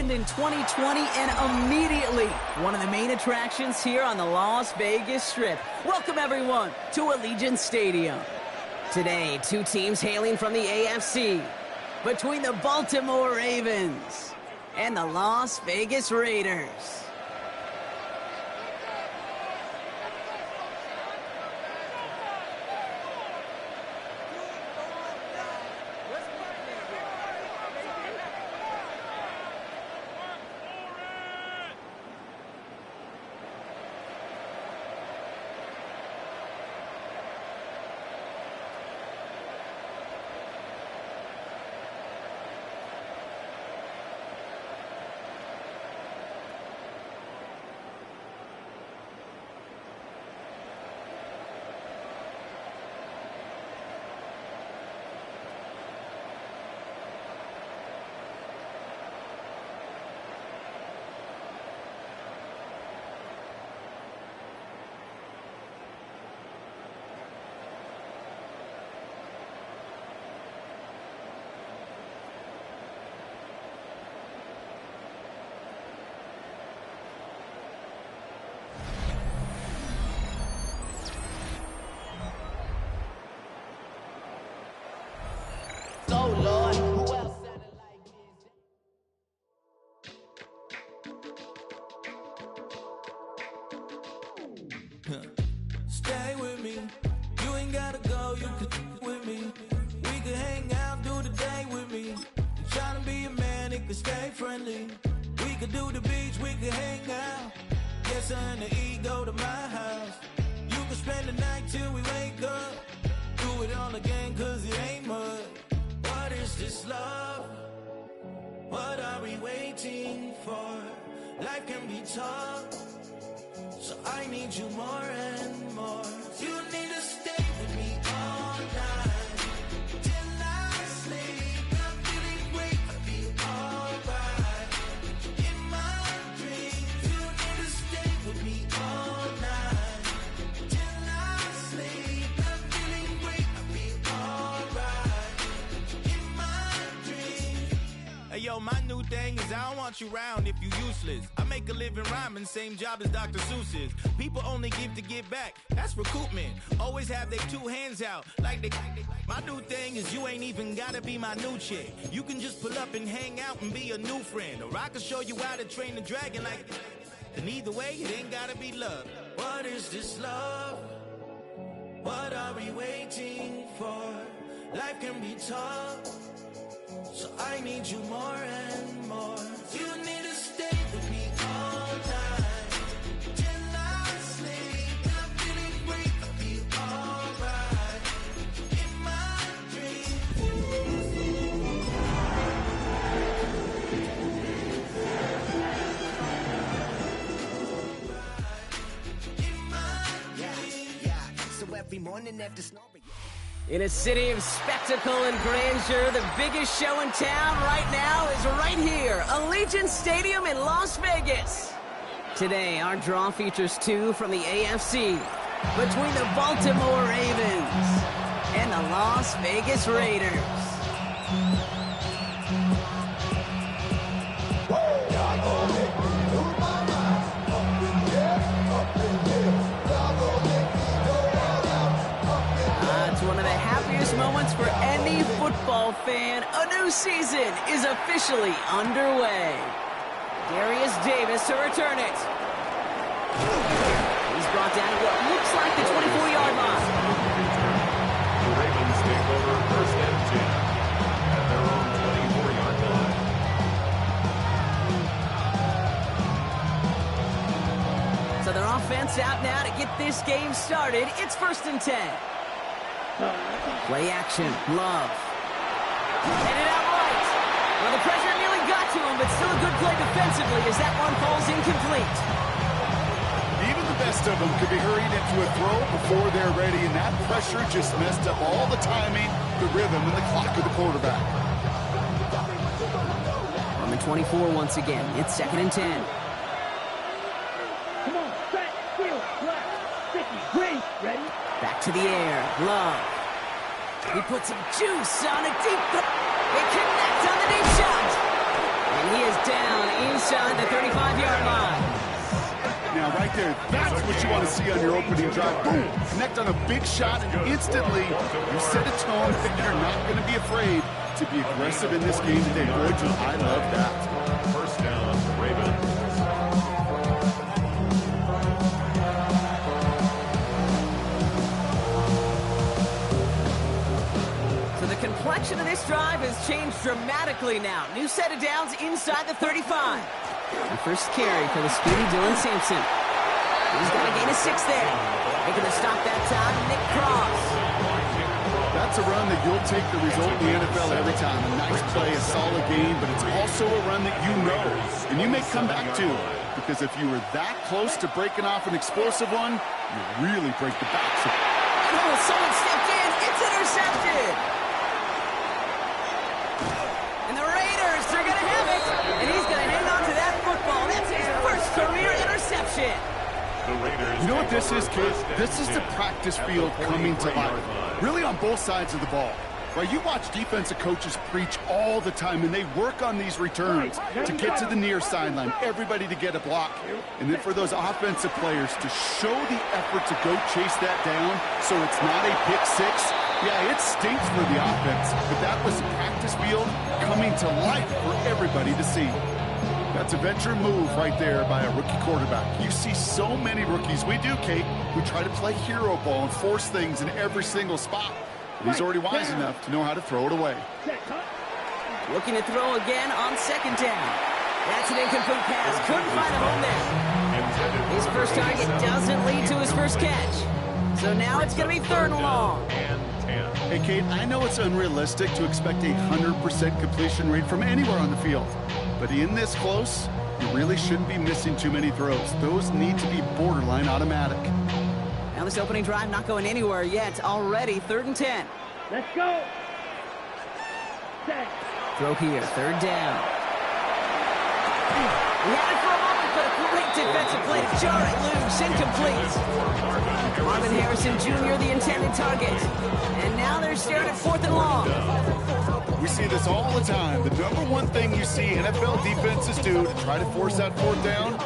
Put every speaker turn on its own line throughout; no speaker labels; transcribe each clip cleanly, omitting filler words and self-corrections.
opened in 2020 and immediately one of the main attractions here on the Las Vegas Strip. Welcome, everyone, to Allegiant Stadium. Today, two teams hailing from the AFC, between the Baltimore Ravens and the Las Vegas Raiders. Oh, Lord, who else sounded like
me? Stay with me. You ain't gotta go, you can with me. We could hang out, do the day with me. I'm trying to be a man, it could stay friendly. We could do the beach, we could hang out. Get something to eat, go to my house. You can spend the night till we wake up. Do it all again, cause it ain't much. What is this love? What are we waiting for? Life can be tough, so I need you more and more. You need to stay with me all night till I sleep. I'm feeling great, I feel alright. In my dreams, you need to stay with me all night till I sleep. I'm feeling great, I feel alright. In my dreams. Hey yo, my new thing is I don't want you around if you useless. I make a living rhyming, same job as Dr. Seuss's. People only give to get back, that's recoupment. Always have their two hands out, like they. My new thing is you ain't even gotta be my new chick. You can just pull up and hang out and be a new friend. Or I can show you how to train the dragon like. And either way, it ain't gotta be love. What is this love? What are we waiting for? Life can be tough, so I need you more and more. You need to stay with me all night till I sleep. I'm feeling great, I feel alright. In my dreams. In my dreams.
Yeah. So every morning after snow.
In a city of spectacle and grandeur, the biggest show in town right now is right here, Allegiant Stadium in Las Vegas. Today, our draw features two from the AFC, between the Baltimore Ravens and the Las Vegas Raiders. One of the happiest moments for any football fan. A new season is officially underway. Darius Davis to return it. He's brought down to what looks like the 24-yard line.
The Ravens take over first and 10 at their own 24-yard line.
So their offense out now to get this game started. It's first and 10. Play action, Love. Headed out right. Well, the pressure nearly got to him, but still a good play defensively as that one falls incomplete.
Even the best of them could be hurried into a throw before they're ready, and that pressure just messed up all the timing, the rhythm, and the clock of the quarterback.
On the 24 once again, it's second and 10.
Come on, set, field, left, sticky, green, ready?
Back to the air, Love. He puts some juice on a deep. They connect on the deep shot. And he is down inside the 35-yard line.
Now, right there, that's what you want to see on your opening drive. Boom! Connect on a big shot, and instantly you set a tone that you're not going to be afraid to be aggressive in this game today. Boy, I love that.
First down, Ravens.
So the complexion of this drive has changed dramatically now. New set of downs inside the 35. The first carry for the speedy Dylan Sampson. He's got a gain of 6 there. Making the stop that time, Nick Cross.
That's a run that you'll take the result in the NFL every time. A nice play, a solid game, but it's also a run that you know, and you may come back to, because if you were that close to breaking off an explosive one, you really break the backs.
Oh, someone stepped in. It's intercepted. And the Raiders, they're going to have it. And he's going to hang on to that football. That's his first career interception.
You know what this is, kids? This is the practice field coming to life. Really on both sides of the ball. Right, you watch defensive coaches preach all the time, and they work on these returns to get to the near sideline, everybody to get a block. And then for those offensive players to show the effort to go chase that down so it's not a pick six. Yeah, it stinks for the offense, but that was the practice field coming to life for everybody to see. That's a venture move right there by a rookie quarterback. You see so many rookies, we do, Kate, who try to play hero ball and force things in every single spot. But he's already wise enough to know how to throw it away.
Looking to throw again on second down. That's an incomplete pass. Couldn't find a home there. His first target doesn't lead to his first catch. So now it's going to be 3rd and long.
Hey, Kate, I know it's unrealistic to expect a 100% completion rate from anywhere on the field. But in this close, you really shouldn't be missing too many throws. Those need to be borderline automatic.
Now this opening drive not going anywhere yet. Already 3rd and 10.
Let's go. Set.
Throw here, 3rd down. He had it for a moment, but a great defensive play to jar it loose. Incomplete. Marvin Harrison Jr., the intended target. And now they're staring at 4th and long.
We see this all the time. The number one thing you see NFL defenses do to try to force that 4th down,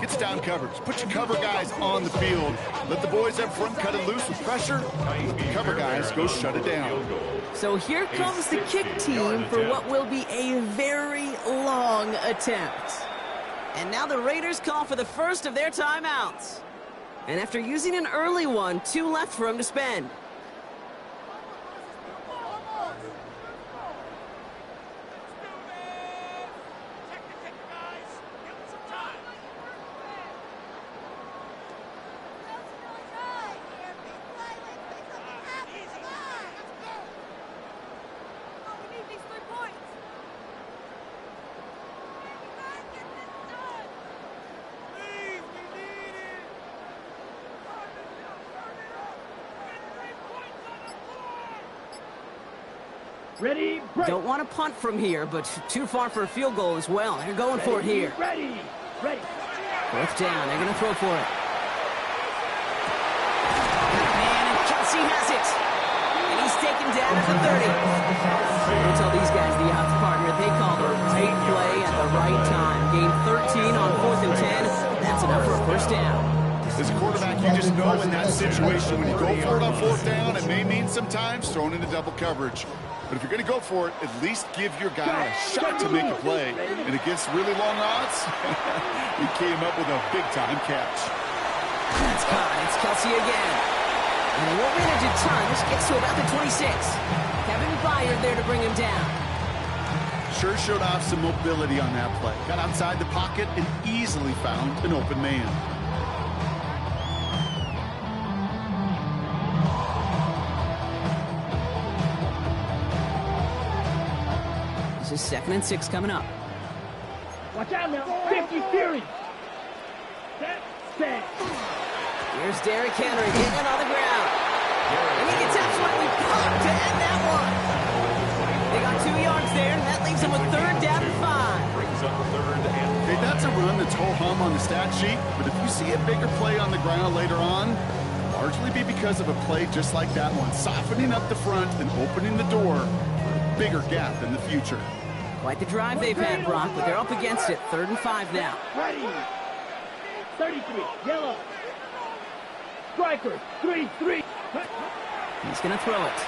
gets down coverage. Put your cover guys on the field. Let the boys up front cut it loose with pressure. Let the cover guys go shut it down.
So here comes the kick team for what will be a very long attempt. And now the Raiders call for the first of their timeouts. And after using an early one, 2 left for him to spend.
Ready, break.
Don't want to punt from here, but too far for a field goal as well. They're going for it here.
Ready.
4th down. They're going to throw for it. Man, and Kelsey has it. And he's taken down at the 30. Don't tell these guys the odds partner. They call the right play at the right time. Gain 13 on 4th and 10. That's enough for a first down.
As a quarterback, you just know in that situation, when you go for it on 4th down, it may mean sometimes thrown into double coverage. But if you're going to go for it, at least give your guy a shot to make a play. And against really long odds, he came up with a big-time catch.
That's caught. It's Kelsey again. And they won't manage a ton. This gets to about the 26. Kevin Byard there to bring him down.
Sure showed off some mobility on that play. Got outside the pocket and easily found an open man.
This is 2nd and 6 coming up.
Watch out now. 50 Fury. Set.
Here's Derrick Henry getting it on the ground. And he gets absolutely pumped to end that one. They got 2 yards there, and that leaves them with 3rd down and 5.
Brings up 3rd and 5.
Okay, that's a run that's ho-hum on the stat sheet, but if you see a bigger play on the ground later on, largely be because of a play just like that one, softening up the front and opening the door for a bigger gap in the future.
Quite the drive they've had, Brock, but they're up against it. 3rd and 5 now.
Ready. 33. Yellow. Striker. 3-3.
He's going to throw it.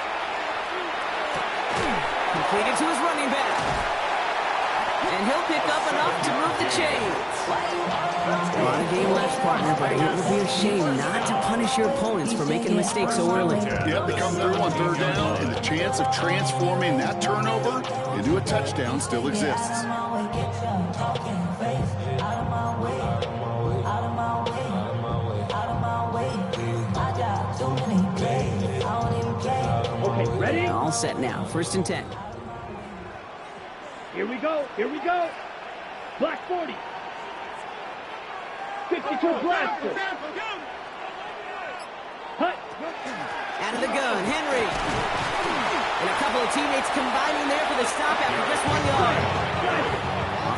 Completed to his running back. And he'll pick up enough to move the chains. A lot of game left, partner, but it would be a shame not to punish your opponents for making mistakes so early.
Yep, they come through on 3rd down, and the chance of transforming that turnover into a touchdown still exists.
Okay, ready?
All set now. 1st and 10.
Here we go. Here we go. Black 40. 52 blaster. Hut.
Out of the gun, Henry. And a couple of teammates combining there for the stop after just 1 yard.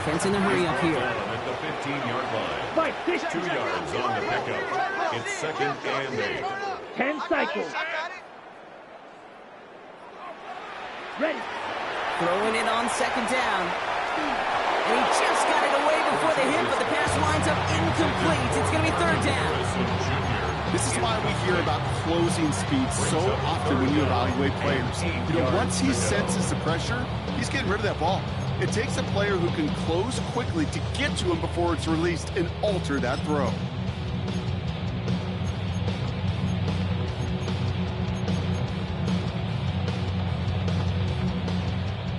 Offense in the hurry up here.
At the 15-yard line. 2 yards on the pickup. It's 2nd and 8.
10 cycles. Ready.
Throwing it on 2nd down. And he just got it away before the hit, but the pass winds up incomplete. It's going to be 3rd down.
This is why we hear about closing speed so often when you evaluate players. You know, once he senses the pressure, he's getting rid of that ball. It takes a player who can close quickly to get to him before it's released and alter that throw.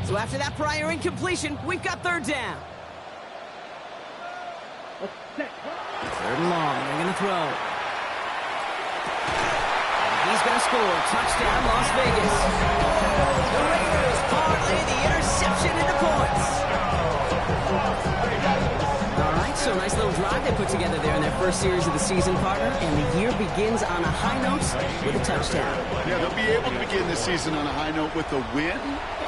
So after that prior incompletion, we've got 3rd down. 3rd and long. They're going to throw. He's going to score. Touchdown, Las Vegas. The Raiders parlay the interception into points. All right, so nice little drive they put together there in their first series of the season, partner. And the year begins on a high note with a touchdown.
Yeah, they'll be able to begin the season on a high note with a win.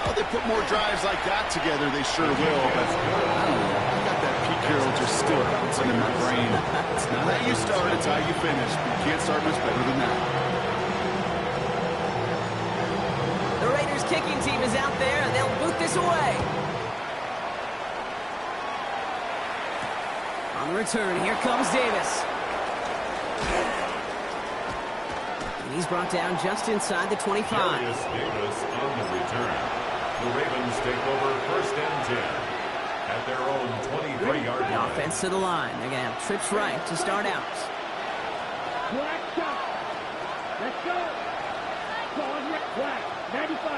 Oh, they put more drives like that together, they sure will. But I don't know. I got that Pete Carroll just still bouncing in my brain. It's not how you start, it's how you finish. But you can't start much better than that.
The Raiders kicking team is out there, and they'll boot this away. On the return, here comes Davis. And he's brought down just inside the 25.
Darius Davis on the return. The Ravens take over 1st and 10 at their own 23-yard
The
line.
offense to the line. They're going to have trips right to start out.
Black shot. Let's go. Black. 95.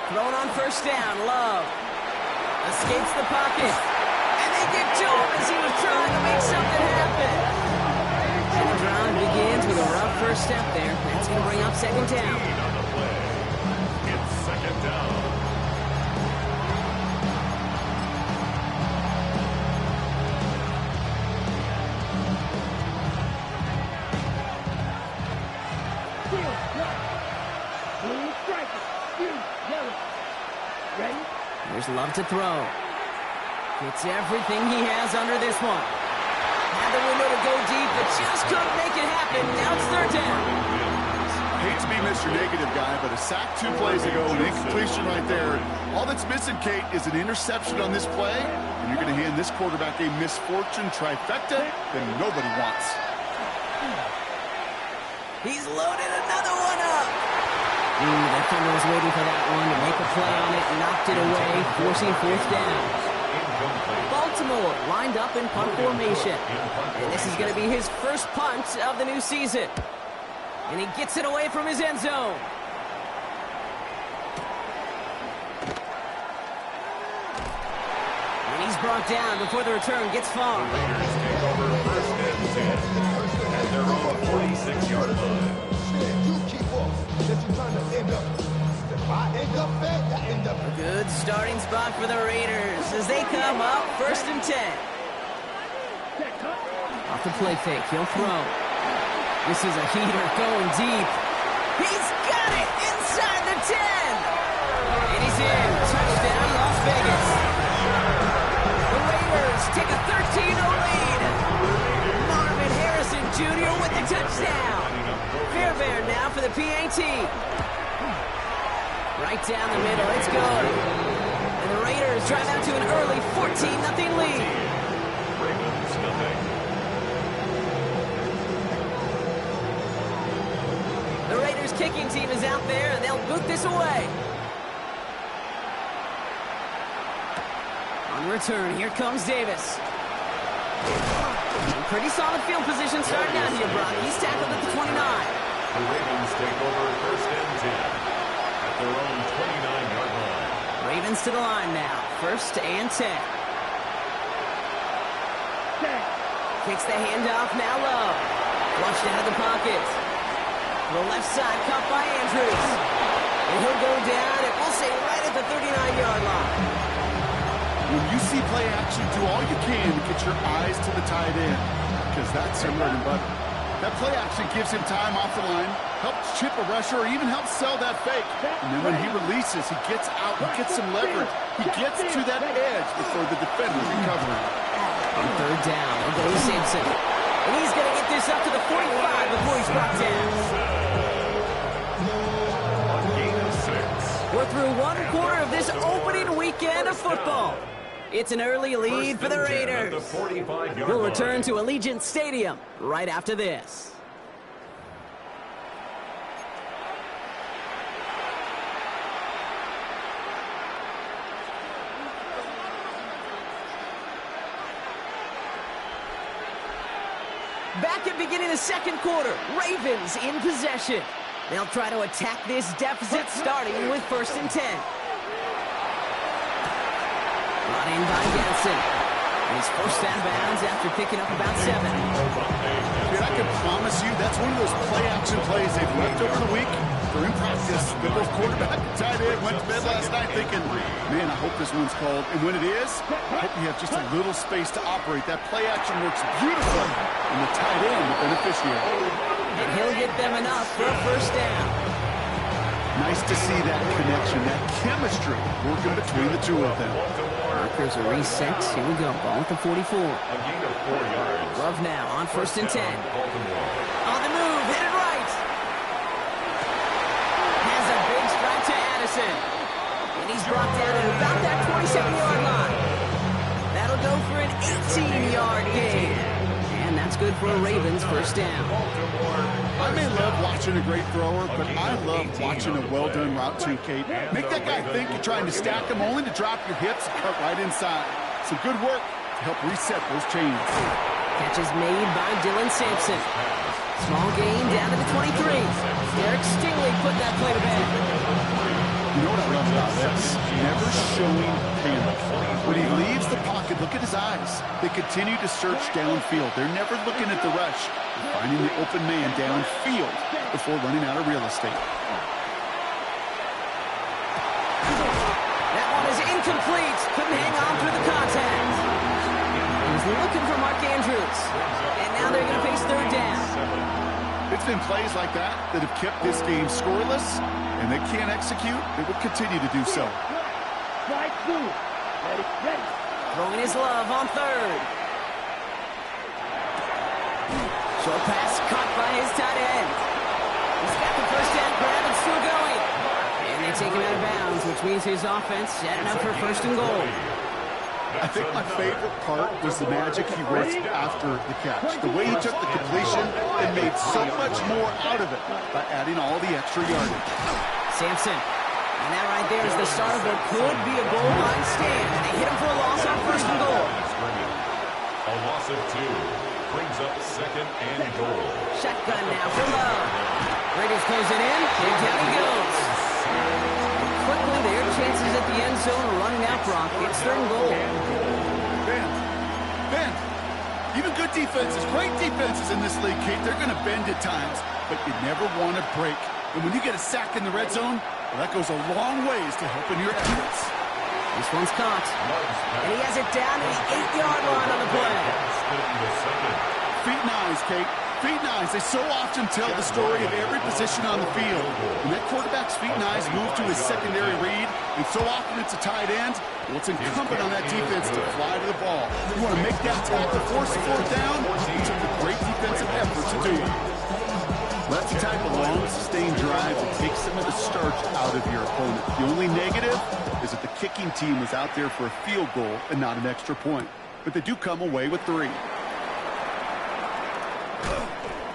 Thrown on 1st down. Love escapes the pocket. And they get to him as he was trying to make something happen. And the drive begins with a rough first step there. That's going to bring up 2nd down.
On the play. It's 2nd down.
Blue striker. Yellow. Ready?
There's Love to throw. Gets everything he has under this one. Had the window to go deep, but just couldn't make it happen. Now it's 3rd down.
I hate to be Mr. Negative guy, but a sack 2 plays ago, an incompletion right there. All that's missing, Kate, is an interception on this play, and you're going to hand this quarterback a misfortune trifecta that nobody wants.
He's loaded another one up. The Thunder was waiting for that one to make a play on it, knocked it away, forcing 4th down. Baltimore lined up in punt formation. And this is going to be his first punt of the new season. And he gets it away from his end zone. And he's brought down before the return gets far.
Raiders take over 1st and 10 at their own 46-yard line.
A good starting spot for the Raiders as they come up 1st and 10. Off the play fake, he'll throw. This is a heater going deep. He's got it inside the 10. And he's in. Touchdown, Las Vegas. The Raiders take a 13-0 lead. Marvin Harrison Jr. with the touchdown. Fairbairn now for the PAT. Right down the middle, it's good. And the Raiders drive out to an early 14-0 lead.
Ravens nothing.
The Raiders kicking team is out there, and they'll boot this away. On return, here comes Davis. And pretty solid field position starting out here, Brock. He's tackled at the 29.
The Ravens take over first and 10 at their own 29-yard line.
Ravens to the line now. First and 10. Kicks the handoff now low. Flushed out of the pocket. To the left side, caught by Andrews. And he'll go down, and we'll say right at the 39-yard line.
When you see play action, do all you can to get your eyes to the tight end, because that's their bread and butter. That play action gives him time off the line, helps chip a rusher, or even helps sell that fake. And then when he releases, he gets out, he gets some leverage. He gets to that edge before the defender recovers.
On third down, we'll go to Sampson. And he's going to get this up to the 45 before he's brought down.
A gain of 6.
We're through one quarter of this opening weekend of football. It's an early lead for the Raiders. We'll return to Allegiant Stadium right after this. Back at beginning of the second quarter, Ravens in possession. They'll try to attack this deficit starting with first and 10. Brought in by Jensen. He's forced out of bounds after picking up about 7.
Dude, I can promise you that's one of those play-action plays they've left over the week. They're in practice. The both quarterback and tight end went to bed last night thinking, man, I hope this one's called. And when it is, I hope you have just a little space to operate. That play-action works beautifully, and the tight end, the beneficiary.
And he'll get them enough for a first down.
Nice to see that connection, that chemistry working between the two of them.
Markers are reset. Here we go. Ball at the 44.
A gain of 4 yards.
Love now on first and 10. On the move, hit it right. Has a big strike to Addison. And he's brought down at about that 27-yard line. That'll go for an 18-yard gain. And that's good for a Ravens first down.
I may love watching a great thrower, but I love watching a well-done route too, Kate. Make that guy think you're trying to stack him only to drop your hips and cut right inside. Some good work to help reset those chains.
Catch is made by Dylan Sampson. Small gain down to the 23. Derek Stingley put that play to bed.
You know what I love about this? Never showing panic. When he leaves the pocket, look at his eyes. They continue to search downfield. They're never looking at the rush. They're finding the open man downfield before running out of real estate.
That one is incomplete. Couldn't hang on through the contact. He was looking for Mark Andrews. And now they're going to face third down.
It's been plays like that that have kept this game scoreless, and they can't execute. They will continue to do so.
Strike 2. Ready.
Throwing his love on third. Short pass caught by his tight end. He's got the first down grab and still going. And they take him out of bounds, which means his offense setting up for first and goal.
I think my favorite part was the magic he worked after the catch. The way he took the completion and made so much more out of it by adding all the extra yardage.
Sampson. And that right there is the start of what could be a goal line stand. And they hit him for a loss on first and goal.
A loss of 2 brings up second and goal.
Shotgun now from Lowe. Raiders close it in, and down he goes. Quickly, their chances at the end zone are running out, Brock. It's third and goal.
Bend. Even good defenses, great defenses in this league, Kate, they're going to bend at times, but you never want to break. And when you get a sack in the red zone, well, that goes a long ways to helping your efforts.
This one's caught. And he has it down to the 8-yard line on the play.
Feet and eyes, Kate. Feet and eyes. They so often tell the story of every position on the field. When that quarterback's feet and eyes move to his secondary read, and so often it's a tight end, well, it's incumbent on that defense to fly to the ball. You want to make that tackle, force the fourth down. It took a great defensive effort to do it. That's the type of long those sustained drives, it takes some of the starch out of your opponent. The only negative is that the kicking team was out there for a field goal and not an extra point. But they do come away with 3.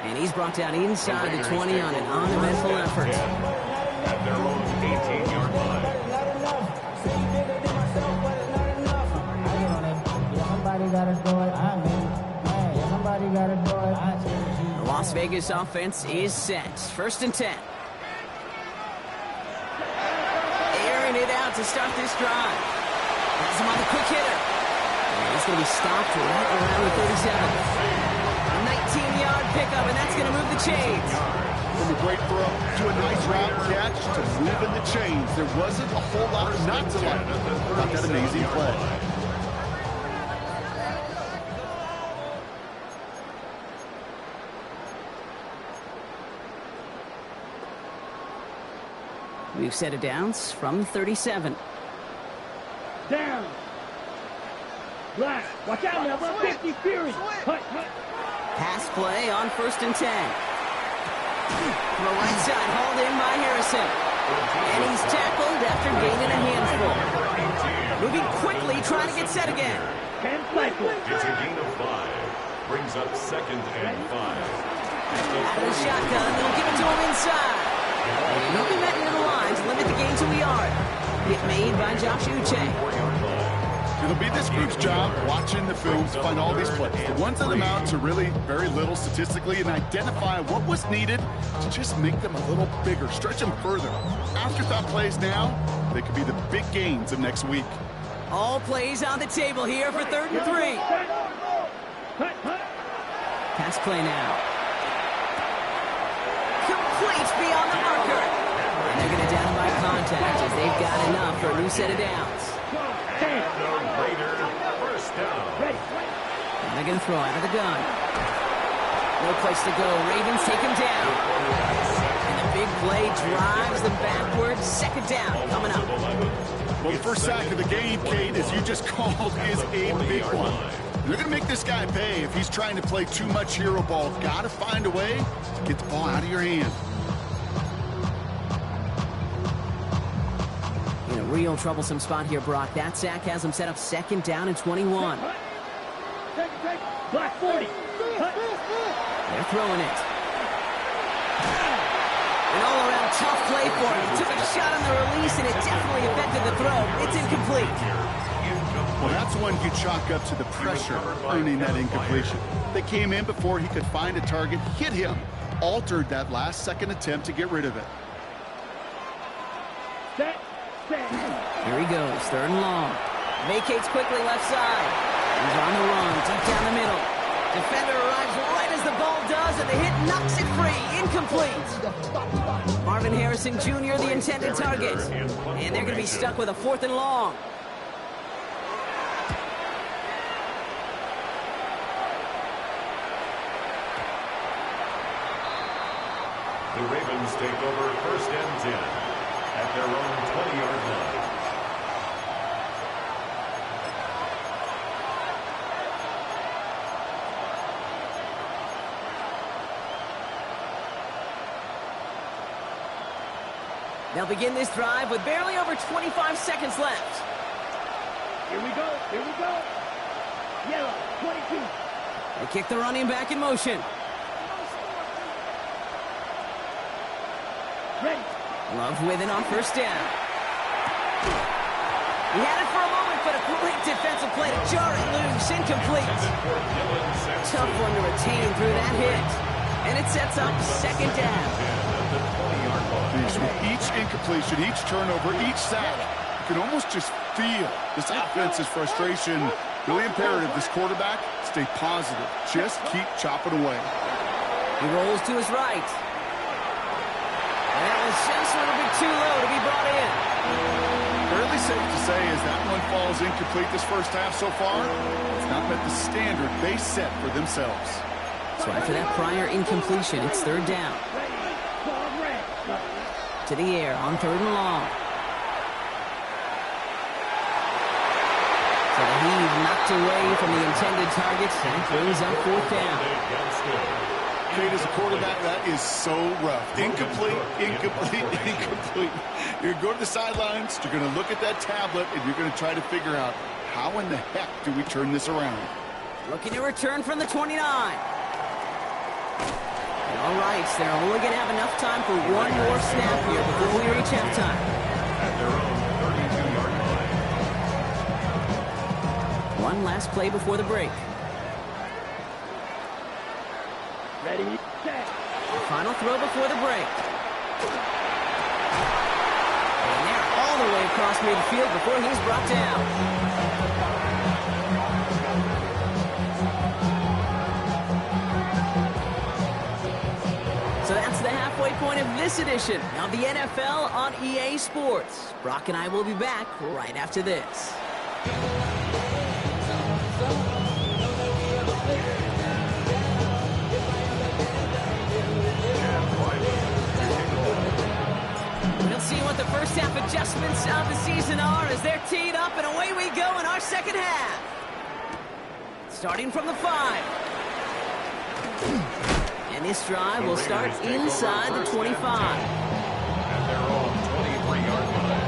And he's brought down inside the 20 on an uneventful effort.
At their own 18-yard line.
The Las Vegas offense is set. 1st and 10. Airing it out to start this drive. Has him on the quick hitter. And he's going to be stopped right around the 37. A 19-yard pickup, and that's going to move the chains.
From a great throw to a nice route catch to moving the chains. There wasn't a whole lot not to like about that amazing play.
We've set it downs from 37.
Down. Black. Watch out now. 50 Fury. Hut.
Pass play on 1st and 10. From the right side, hauled in by Harrison. And he's tackled after gaining a handful. Moving quickly, trying to get set again.
10 cycles.
It's a gain of 5. Brings up 2nd and 5.
Out of the shotgun, they'll give it to him inside. He'll be met near the line to limit the gain to a yard. Hit made by Josh Uche.
It'll be this group's job watching the film to find all these plays. The ones that amount to really very little statistically and identify what was needed to just make them a little bigger, stretch them further. Afterthought plays now, they could be the big gains of next week.
All plays on the table here for 3rd and 3. Pass play now. Complete beyond the marker. And they're going to down him by contact as they've got enough for a new set of downs.
And the Raiders 1st down.
And they're going to throw out of the gun. No place to go. Ravens take him down. And the big play drives them backwards. 2nd down coming up.
Well, the first sack of the game, Kate, as you just called, is a big one. They're going to make this guy pay if he's trying to play too much hero ball. Got to find a way to get the ball out of your hand.
In a real troublesome spot here, Brock. That sack has him set up 2nd down and 21.
Black 40.
They're throwing it. An all-around tough play for him. He took a shot on the release, and it definitely affected the throw. It's incomplete.
Well, that's one you chalk up to the pressure earning that incompletion. They came in before he could find a target, hit him, altered that last-second attempt to get rid of it.
Set.
Here he goes, 3rd and long. Vacates quickly left side. He's on the run, deep down the middle. Defender arrives right as the ball does, and the hit knocks it free. Incomplete. Marvin Harrison Jr., the intended target. And they're going to be stuck with a 4th and long.
The Ravens take over 1st and 10 at their own 20-yard line.
They'll begin this drive with barely over 25 seconds left.
Here we go. Yellow, 22.
They kick the running back in motion.
Ready.
Love with it on 1st down. He had it for a moment, but a great defensive play to jar it loose. Incomplete. Tough one to retain through that hit. And it sets up 2nd down.
With each incompletion, each turnover, each sack, you can almost just feel this offense's frustration. Really imperative this quarterback stay positive. Just keep chopping away.
He rolls to his right. And that was just a little bit too low to be brought in.
Fairly safe to say as that one falls incomplete this first half so far, it's not met the standard they set for themselves.
So after that prior incompletion, it's 3rd down. To the air on 3rd and long. So the heave knocked away from the intended target and brings up 4th down.
Kate, as a quarterback, that is so rough. Incomplete, incomplete, incomplete. You're going to go to the sidelines, you're going to look at that tablet, and you're going to try to figure out how in the heck do we turn this around.
Looking to return from the 29. All right, so they're only going to have enough time for one more snap here before we reach halftime.
At their own 32-yard line.
One last play before the break.
Ready, set.
Final throw before the break. And they're all the way across midfield before he's brought down. So that's the halfway point of this edition of the NFL on EA Sports. Brock and I will be back right after this. We'll see what the first half adjustments of the season are as they're teed up, and away we go in our second half. Starting from the 5. And this drive will start inside the 25.
At their own 23-yard line.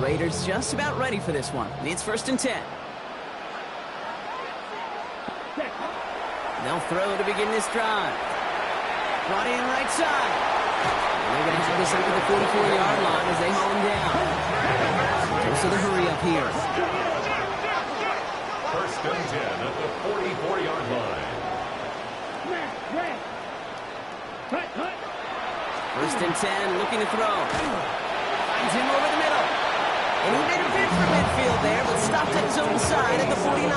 Raiders just about ready for this one. It's 1st and 10. They'll throw to begin this drive. Brought in right side. And they're going to have this up to the 44-yard line as they haul him down. So the hurry up here.
1st and 10 at the 44-yard line.
First and 10, looking to throw. Finds him over the middle. And he made a bid for midfield there, but stopped at his own side at the 49.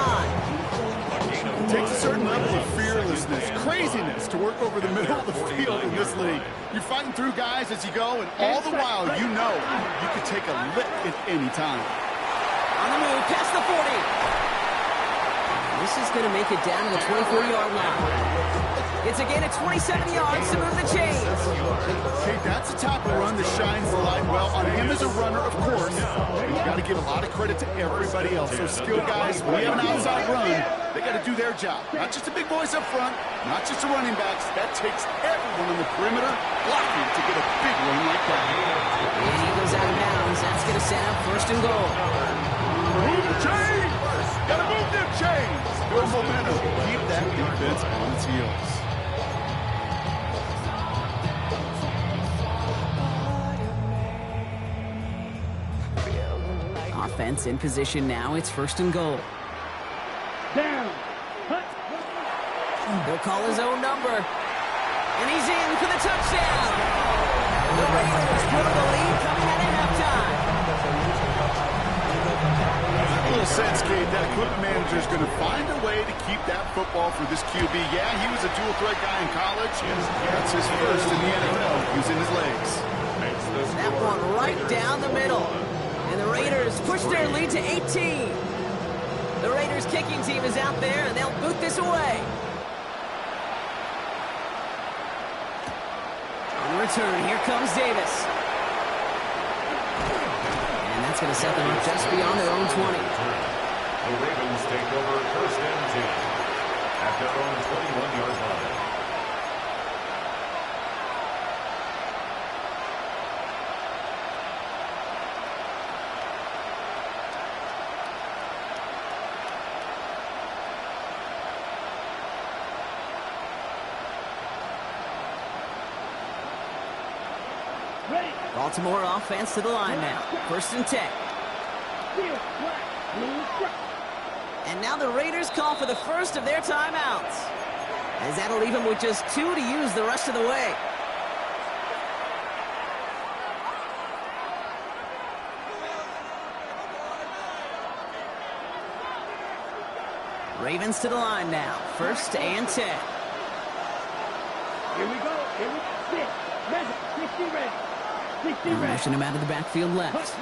It takes a certain level of fearlessness, craziness to work over the middle of the field in this league. You're fighting through guys as you go, and all the while you know you could take a lick at any time.
On the move, past the 40. This is going to make it down to the 24-yard line. It's a gain of 27 yards to move the chains.
Okay, that's the type of run that shines the light well on him as a runner, of course. But you got to give a lot of credit to everybody else. Those skilled guys, when we have an outside run, they got to do their job. Not just the big boys up front, not just the running backs. That takes everyone on the perimeter blocking to get a big run like that.
And he goes out of bounds. That's going to set up 1st and goal.
Move the chains! Got to move them chains! Good momentum. Keep that defense on its heels.
Offense in position now. It's 1st and goal.
Down.
He'll call his own number. And he's in for the touchdown. The Raiders grow the lead coming out of halftime.
A little sense, Kate, that equipment manager is going to find a way to keep that football for this QB. Yeah, he was a dual threat guy in college. That's his first in the NFL, using his legs.
That one right down the middle. And the Raiders push their lead to 18. The Raiders kicking team is out there, and they'll boot this away. On return, here comes Davis. And that's going to set them up just beyond their own 20.
The Ravens take over 1st and 10 at their own 21-yard line.
Baltimore offense to the line now. 1st and 10. And now the Raiders call for the first of their timeouts, as that'll leave them with just 2 to use the rest of the way. Ravens to the line now. 1st and 10.
Here we go. Here we go. 60 ready. 60
And
ready.
rushing him out of the backfield left.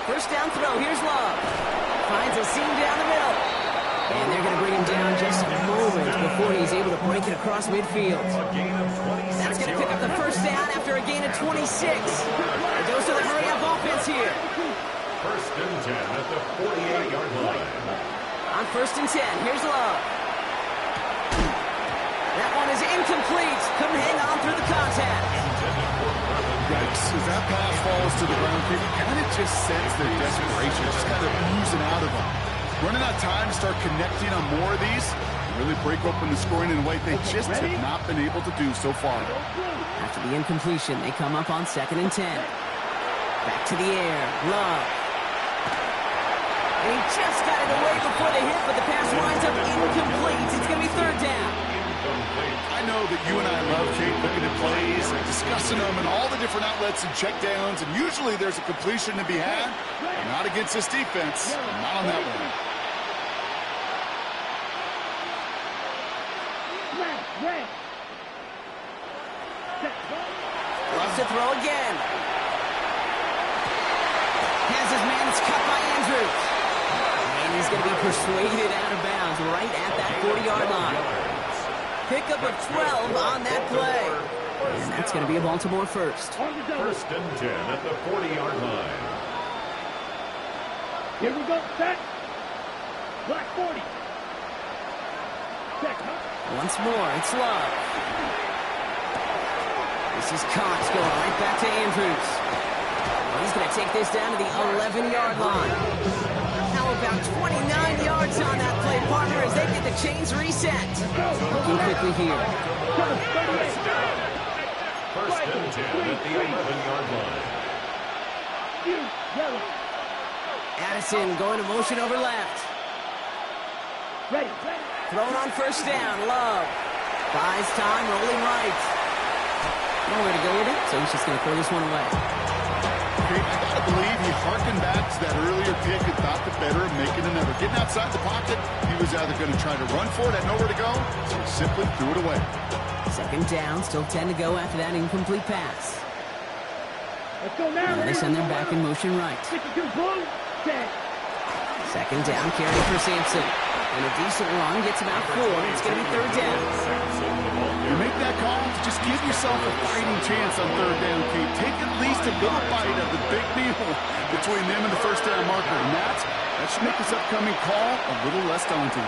First down throw. Here's Love. Finds a seam down the middle. And they're going to bring him down just a moment before he's able to break it across midfield. That's going to pick up the first down after a gain of 26. It goes to the hurry-up offense here.
First and 10 at the 48-yard line.
On first and 10, here's Love. That one is incomplete. Couldn't hang on through the contact.
Yikes, as that pass falls to the ground, you kind of just sense their desperation, just kind of oozing out of them. Running out of time to start connecting on more of these, really break open the scoring in a way they just have not been able to do so far.
After the incompletion, they come up on second and 10. Back to the air, Love. And he just got it away before the hit, but the pass winds up incomplete. It's going to be third down.
I know that you and I love, Kate, looking at plays and discussing them and all the different outlets and checkdowns, and usually there's a completion to be had. Not against this defense. Not on that one.
Loves to throw again. Has his man, it's cut by Andrews. And he's going to be persuaded out of bounds right at that 40-yard line. Pickup of 12 on that play. And that's going to be a Baltimore first.
First and 10 at the 40-yard line.
Here we go, set. Black 40. Set.
Once more, it's Love. This is Cox going right back to Andrews. Well, he's going to take this down to the 11-yard line. How about 29 yards on that play, partner, as they get the chains reset. Looking quickly here.
First and 10 at the 11-yard line.
Addison going to motion over left.
Ready.
Thrown on first down, Love. Buys time, rolling right. Nowhere to go with it, so he's just going to throw this one away.
I gotta believe he harkened back to that earlier pick and thought the better of making another. Getting outside the pocket, he was either going to try to run for it, had nowhere to go, so he simply threw it away.
Second down, still 10 to go after that incomplete pass.
Let's go now.
Now they send them back in motion right.
52 blue. Set.
Second down, carry for Sampson. And a decent run, gets about 4. It's going to be third down.
You make that call, just give yourself a fighting chance on third down, Kate. Take at least a little bite of the big meal between them and the first down marker. And that should make this upcoming call a little less daunting.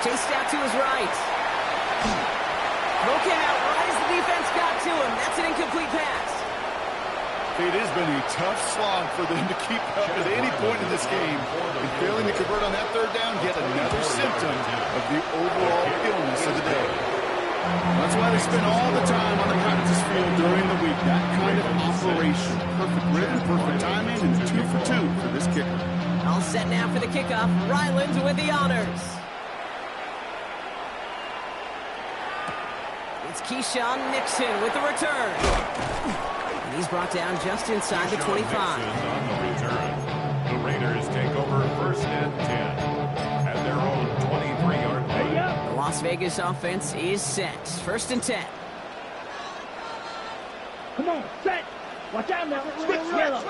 Chased out to his right. Broken out right as the defense got to him. That's an incomplete pass.
It has been a tough slog for them to keep up at any point in this game. And failing to convert on that third down, yet another symptom of the overall illness of the day. That's why they spend all the time on the practice field during the week. That kind of operation. Perfect rhythm, perfect timing, and 2 for 2 for this kicker.
All set now for the kickoff. Ryland with the honors. It's Keyshawn Nixon with the return. And he's brought down just inside the 25.
On the return. The Raiders take over first and 10 at their own 23-yard line.
The Las Vegas offense is set. First and 10.
Come on, set. Watch out now. Switch yellow.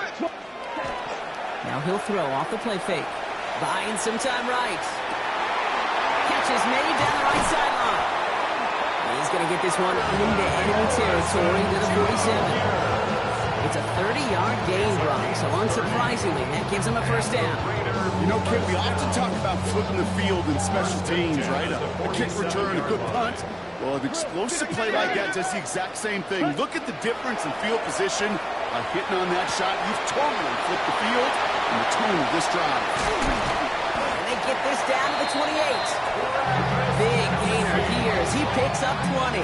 Now he'll throw off the play fake. Buying some time right. Catch is made down the right sideline. He's going to get this one into enemy territory to the 47. It's a 30-yard gain, Brock, so unsurprisingly, that gives him a first down.
You know, Kid, we often talk about flipping the field in special teams, right? A kick return, a good punt. Well, an explosive play like that does the exact same thing. Look at the difference in field position. By hitting on that shot, you've totally flipped the field and the tone of this drive.
And they get this down to the 28. Big gainer here as he picks up 20.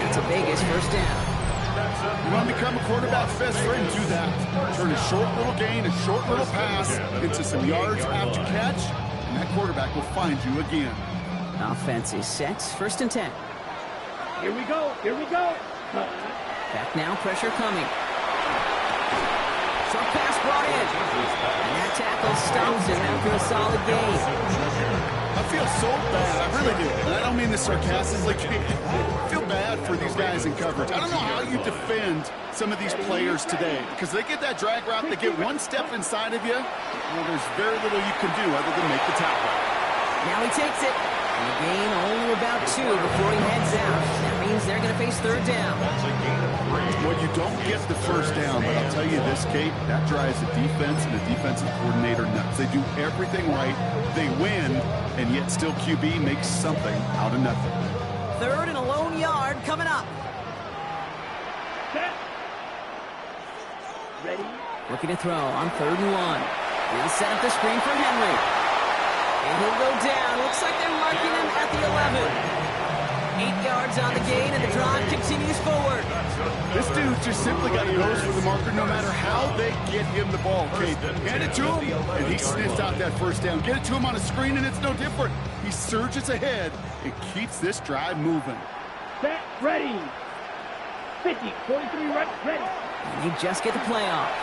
It's a Vegas first down.
You want to become a quarterback's best friend, do that. Turn a short little gain, a short little pass into some yards after catch, and that quarterback will find you again.
Offense is set. First and 10.
Here we go. Here we go.
Back now, pressure coming. Short pass brought in. And that tackle stops him after a solid gain.
I feel so bad, I really do. And I don't mean this sarcastically. I feel bad for these guys in coverage. I don't know how you defend some of these players today, because they get that drag route, they get one step inside of you, well, there's very little you can do other than make the tackle.
Now he takes it. And the gain only about 2 before he heads out. That means they're going to face third down.
That's a gain of 3.
Well, you don't get the first down, but I'll tell you this, Kate, that drives the defense and the defensive coordinator nuts. They do everything right, they win, and yet still QB makes something out of nothing.
Third and a lone yard coming up.
Set. Ready.
Looking to throw on 3rd and 1. He'll set up the screen for Henry. And he'll go down. Looks like they're marking him at the 11. 8 yards on the gain, and the drive continues forward.
This dude just simply got to go for the marker no matter how they get him the ball, Kate. Hand it to him, and he sniffs out that first down. Get it to him on a screen, and it's no different. He surges ahead and keeps this drive moving.
Set. Ready. 50. 43 right. Ready.
And they just get the play off.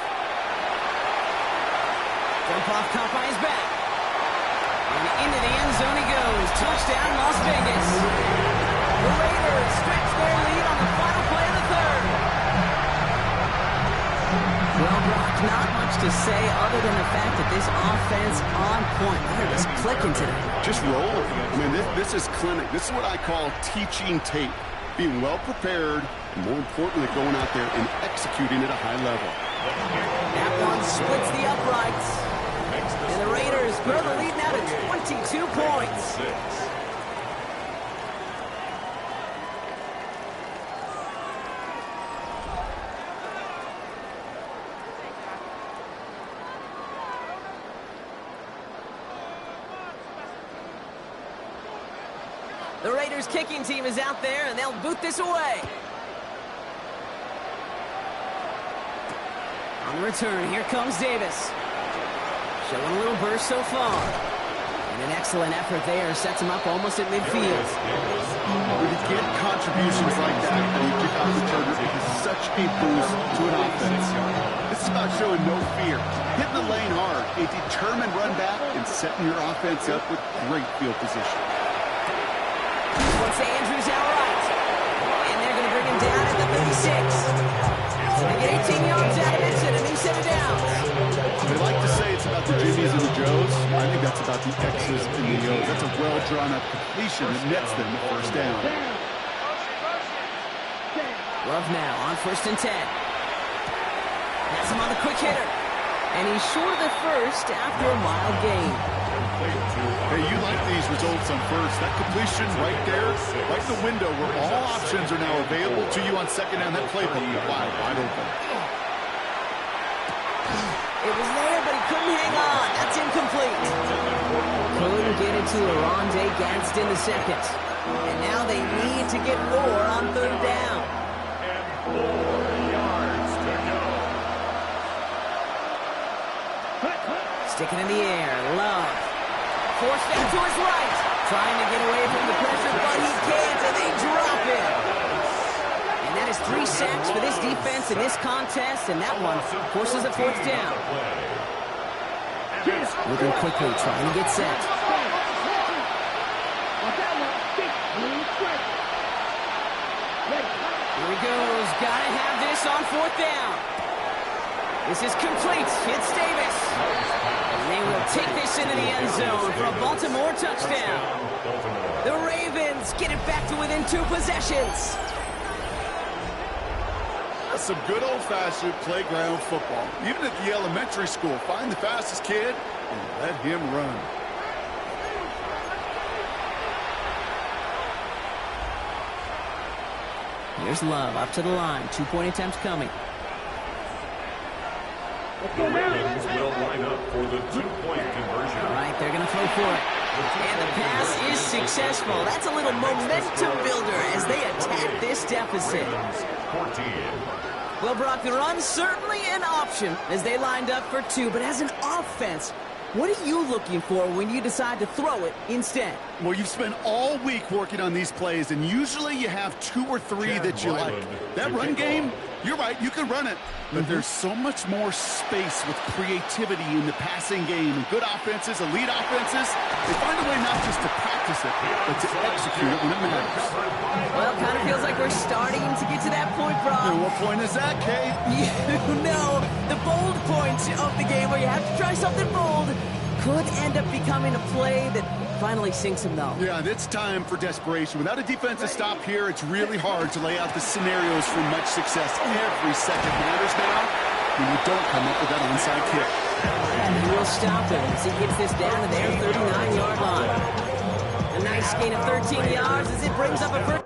Jump off caught by his back. And into the end zone he goes. Touchdown, Las Vegas. The Raiders stretch their lead on the final play of the 3rd. Well, Brock, not much to say other than the fact that this offense on point. They're just clicking today.
Just rolling. I mean, this is clinic. This is what I call teaching tape. Being well prepared, and more importantly, going out there and executing at a high level.
That one splits the uprights. And the Raiders grow the lead now to 22 points.
6.
The Raiders kicking team is out there, and they'll boot this away. On the return, here comes Davis. Showing a little burst so far. And an excellent effort there sets him up almost at midfield.
When you get contributions like that, and you kick off the returner, it is such a boost to an offense. This is about showing no fear. Hitting the lane hard, a determined run back, and setting your offense up with great field position.
Once Andrews out right. And they're going to bring him down at the 36. So they get 18 yards out of it and a new set of downs.
They like to say it's about the Jimmies and the Joes. I think that's about the X's and the O's. That's a well-drawn-up completion that nets them the first down.
Love now on 1st and 10. Has him on the quick hitter. And he's short of the first after a mild gain.
Hey, you like these results on first. That completion right there, right in the window where all options are now available to you on 2nd down. That playbook wide open.
It was there, but he couldn't hang on. That's incomplete. Couldn't get it to Oronde Gadsden the 2nd. And now they need to get more on 3rd down.
And 4 yards to go.
Sticking in the air, Love. Forced down to his right. Trying to get away from the pressure, but he can't, and they drop him. And that is 3 sacks for this defense in this contest, and that one forces a 4th down. Looking quickly, trying to get set. Here he goes. Gotta have this on 4th down. This is complete. It's Davis. And they will take this into the end zone for a Baltimore touchdown. The Ravens get it back to within 2 possessions.
That's some good old-fashioned playground football. Even at the elementary school, find the fastest kid and let him run.
Here's Love up to the line. 2-point attempts coming.
The Ravens will line up for the 2-point conversion.
All right, they're going to throw for it. And the pass is successful. That's a little momentum builder as they attack this deficit.
14.
Well, Brock, the run's certainly an option as they lined up for 2. But as an offense, what are you looking for when you decide to throw it instead?
Well, you've spent all week working on these plays, and usually you have 2 or 3 that you like. That run game, you're right, you can run it. But there's so much more space with creativity in the passing game. And good offenses, elite offenses, they find a way not just to practice it, but to execute it when it matters.
Well, it kind of feels like we're starting to get to that point, Brock.
And what point is that, Kate?
You know, the bold point of the game where you have to try something bold could end up becoming a play that finally sinks him, though.
Yeah, it's time for desperation. Without a defensive stop here, it's really hard to lay out the scenarios for much success. Every second matters now when you don't come up with that onside kick.
And he will stop him as he gets this down to their 39-yard line. A nice gain of 13 yards as it brings up a first.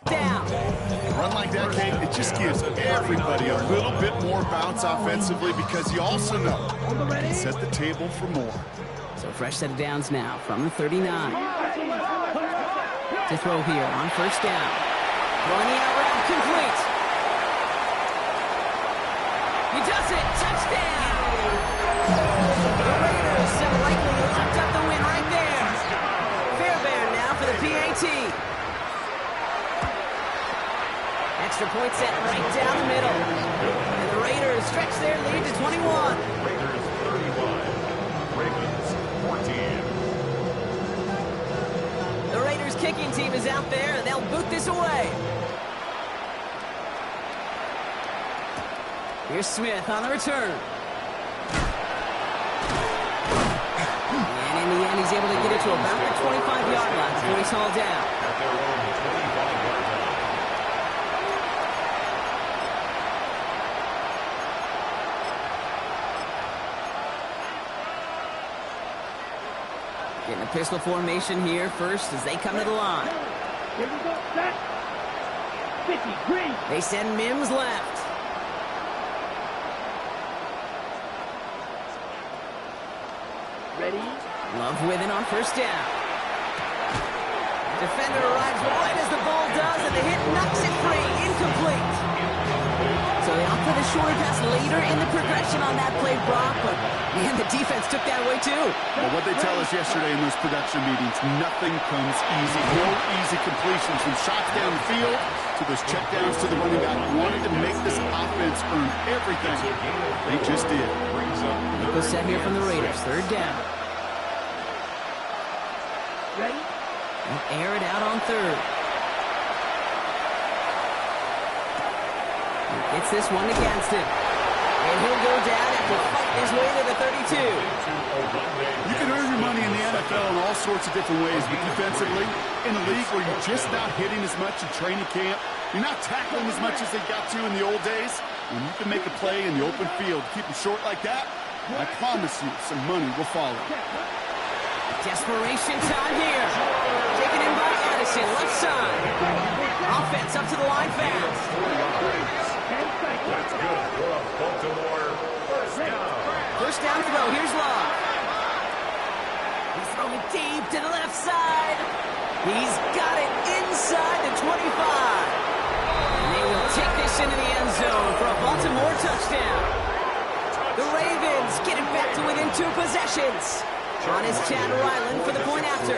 Down.
A run like that, Kate, it just gives everybody a little bit more bounce offensively because you also know you can set the table for more.
So fresh set of downs now from the 39. To throw here on first down. Throwing the out route complete. He does it. Touchdown. The Raiders have likely locked up the win right there. Fairbairn now for the PAT. Extra point set right down the middle. And the Raiders stretch their lead to 21.
Raiders 31, Ravens 14.
The Raiders kicking team is out there, and they'll boot this away. Here's Smith on the return. And in the end, he's able to get it to about the 25-yard line before he's hauled down.
At their own 25-yard line.
Getting a pistol formation here first as they come to the line.
Here we go, set. 50, green.
They send Mims left.
Ready?
Love with it on first down. Defender arrives right as the ball does, and the hit knocks it free. Incomplete. So they opt for the shorter pass later in the progression on that play, Brock, but man, the defense took that away too.
Well, what they tell us yesterday in those production meetings, nothing comes easy. No easy completions from shots down the field to those checkdowns to the running back. Wanted to make this offense earn everything. They just did.
Nickel set here from the Raiders. Third down.
Ready?
They'll air it out on third. He gets this one against him. And he'll go down after fighting his way to the 32.
You can earn your money in the NFL in all sorts of different ways, but defensively, in a league where you're just not hitting as much in training camp, you're not tackling as much as they got to in the old days, when you can make a play in the open field, keep it short like that, I promise you some money will follow.
Desperation time here. Taken in by Addison, left side. Offense up to the line fast.
That's good for a Baltimore first down.
First down throw, here's Love. He's throwing deep to the left side. He's got it inside the 25. And they will take this into the end zone for a Baltimore touchdown. The Ravens get it back to within 2 possessions. On is Chad Ryland for the point after.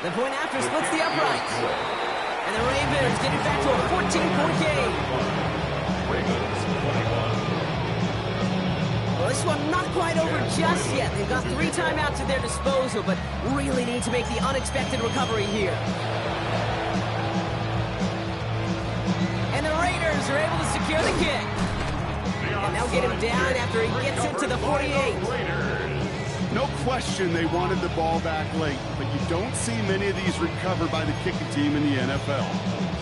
The point after splits the upright. And the Ravens get it back to a 14-point game.
Ravens 21.
Well, this one not quite over just yet. They've got 3 timeouts at their disposal, but really need to make the unexpected recovery here. And the Raiders are able to secure the kick. And they'll get him down after he gets into the 48.
No question they wanted the ball back late, but you don't see many of these recovered by the kicking team in the NFL.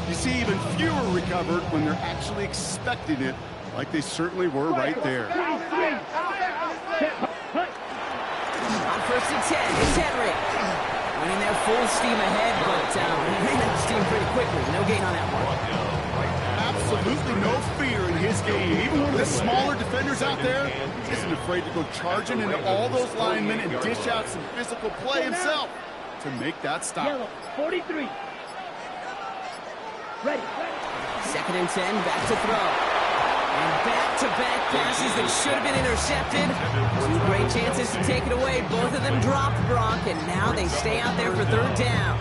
You see even fewer recovered when they're actually expecting it, like they certainly were right there.
On first and 10, it's Henry. Running their full steam ahead, but ran out of steam pretty quickly. No gain on that one.
Absolutely no fear in his game. Even one of the smaller defenders out there isn't afraid to go charging into all those linemen and dish out some physical play himself to make that stop.
Yellow, 43. Ready.
2nd and 10, back to throw. And back-to-back passes that should have been intercepted. 2 great chances to take it away. Both of them dropped, Brock, and now they stay out there for 3rd down.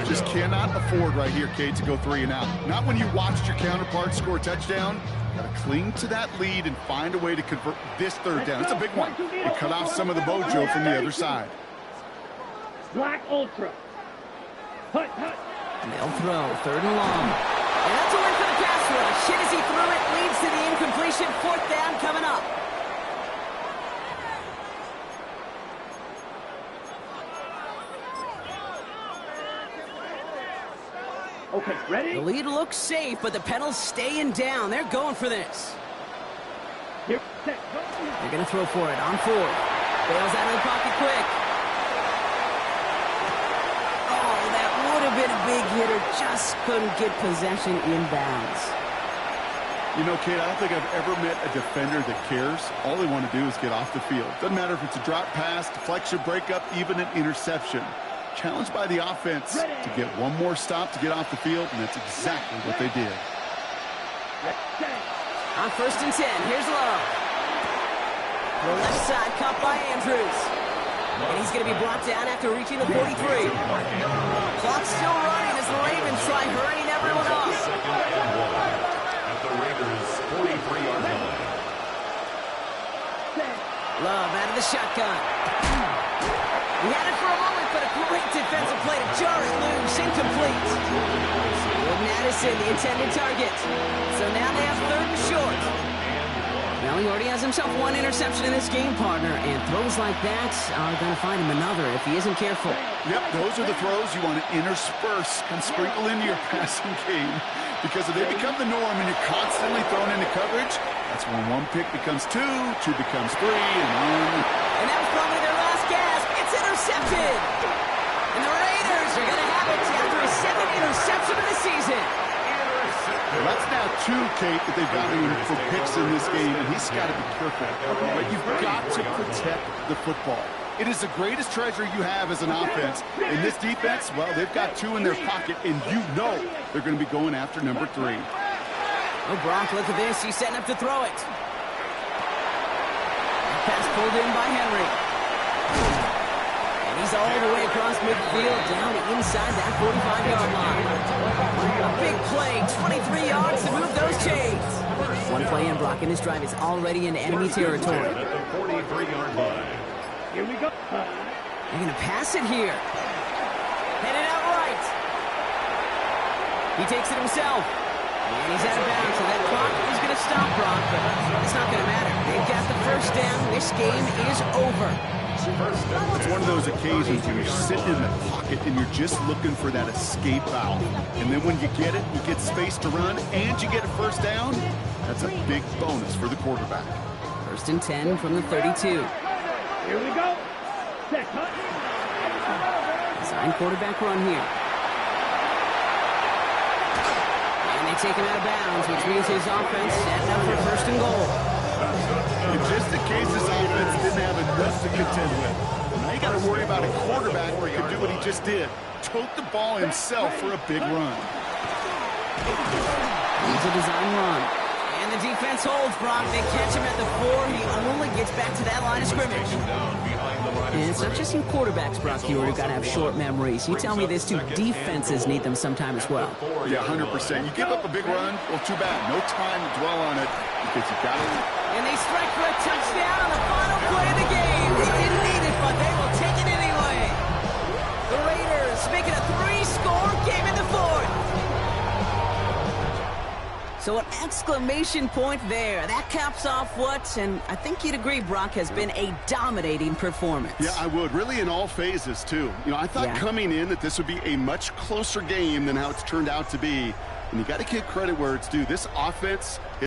Just cannot afford right here, Kate, to go 3 and out. Not when you watched your counterpart score a touchdown. Got to cling to that lead and find a way to convert this 3rd down. It's a big one. And cut off some of the mojo from the other side.
Black Ultra. Hut.
And they'll throw 3rd and long. And that's a win for the pass rush. Hit as he threw it, leads to the incompletion. 4th down coming up.
Okay, ready?
The lead looks safe, but the pedals staying down. They're going for this.
Here, set, go.
They're going to throw for it on 4th. Bails out of the pocket quick. Oh, that would have been a big hitter. Just couldn't get possession inbounds.
You know, Kate, I don't think I've ever met a defender that cares. All they want to do is get off the field. Doesn't matter if it's a drop pass, deflection, breakup, even an interception. Challenged by the offense to get one more stop to get off the field, and that's exactly what they did.
On 1st and 10, here's Love. The left side caught by Andrews. And he's going to be brought down after reaching the 43. Clock's still running as the Ravens try hurrying everyone off.
At the Raiders' 43-yard line.
Love out of the shotgun. He had it for a moment, but a great defensive play to jar it loose. Incomplete. Jordan Addison, the intended target. So now they have 3rd and short. Well, he already has himself 1 interception in this game, partner, and throws like that are going to find him another if he isn't careful.
Yep, those are the throws you want to intersperse and sprinkle into your passing game, because if they become the norm and you're constantly thrown into coverage, that's when 1 pick becomes 2, 2 becomes 3, and 1.
And that was probably their last gasp. It's intercepted. And the Raiders are going to have it after a 2nd interception of the season.
Well, that's now 2, Kate, that they've got him for picks in this game, and he's got to be careful. But you've got to protect the football. It is the greatest treasure you have as an offense. In this defense, well, they've got 2 in their pocket, and you know they're going to be going after number 3.
Oh, Brock, look at this. He's setting up to throw it. Pass pulled in by Henry. And he's all the way across midfield, down inside that 45-yard line. A big play, 23 yards to move those chains. 1 play in, Brock, and this drive is already in enemy territory.
At the 43-yard line.
Here we go.
They're going to pass it here. Headed out right. He takes it himself. And he's out of bounds, so that clock is going to stop Brock, but it's not going to matter. They've got the 1st down. This game is over.
It's one of those occasions when you're sitting in the pocket and you're just looking for that escape valve. And then when you get it, you get space to run, and you get a 1st down. That's a big bonus for the quarterback.
1st and 10 from the 32.
Here we go. Set, hut.
Design quarterback run here. And they take him out of bounds, which means his offense setting up for 1st and goal.
In just in case this offense didn't have enough to contend with, now you got to worry about a quarterback who could do what he just did. Tote the ball himself for a big run.
He's a design run. And the defense holds Brock. They catch him at the 4. He only gets back to that line of scrimmage. And it's not just you quarterbacks, Brock, you got to have short memories. You tell me this too, defenses need them sometime as well.
Yeah, 100%. You give up a big run, well, too bad. No time to dwell on it because you got it.
And they strike for a touchdown on the final play of the game. They didn't need it, but they will take it anyway. The Raiders making a 3-score game in the 4th. So an exclamation point there. That caps off what, and I think you'd agree, Brock, has been a dominating performance.
Yeah, I would. Really in all phases, too. You know, I thought coming in that this would be a much closer game than how it's turned out to be. And you got to give credit where it's due. This offense